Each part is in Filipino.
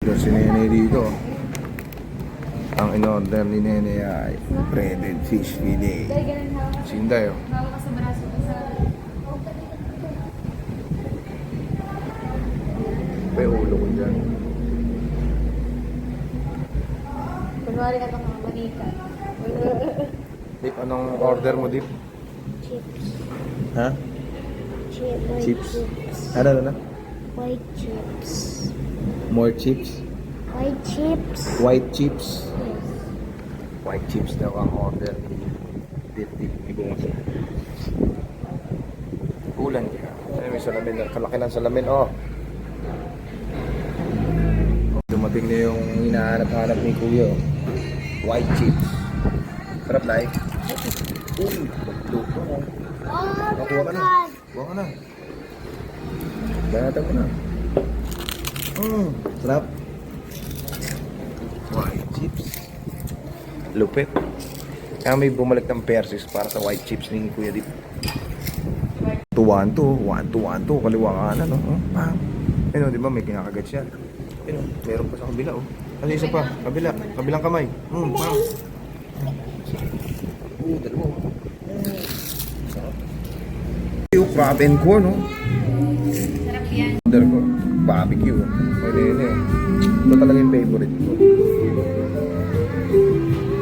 Yung si Nene dito. Ang in-order ni Nene ay breaded fish fillet. Sinday oh. Pa yung ulo ko dyan. Kunwari ka mga manika. Dip, anong order mo, Dip? Chips. Ha? Chips. Ano? White chips. More chips? White chips. White chips? Yes. White chips daw ang order ni Dip Ibong. Ulan ka. Ay, may salamin. Kalaki ng salamin, oh. Dumating na yung hinahanap-hanap ni Kuya. Oh. White chips. Sarap na eh. Uy, luto mo. Nakuha ka na. Kuha ka na. Banatan mo na. Sarap. White chips. Lupit. Kaya may bumalik ng persis para sa white chips ni Kuya Dip. 2-1-2. 1-2-1-2. Kaliwa kanan, no? Pam. Ayun, di ba may kinakagat siya? Ayun, meron pa sa kabila, oh. Ano isa pa? Kabila. Kabilang kamay. Pam. Dalawa. Yung crab and corn, no? Sarap yan. Order ko, barbecue. Pwede yun eh. Ito talaga yung favorite ko.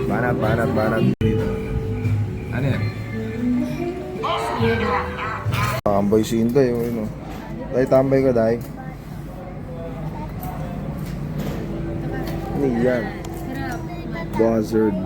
Banat. Dito. Ano yan? Tambay si Inday, yun o. Dahil tambay ka, Day. Ano yan? Sarap. Buzzard.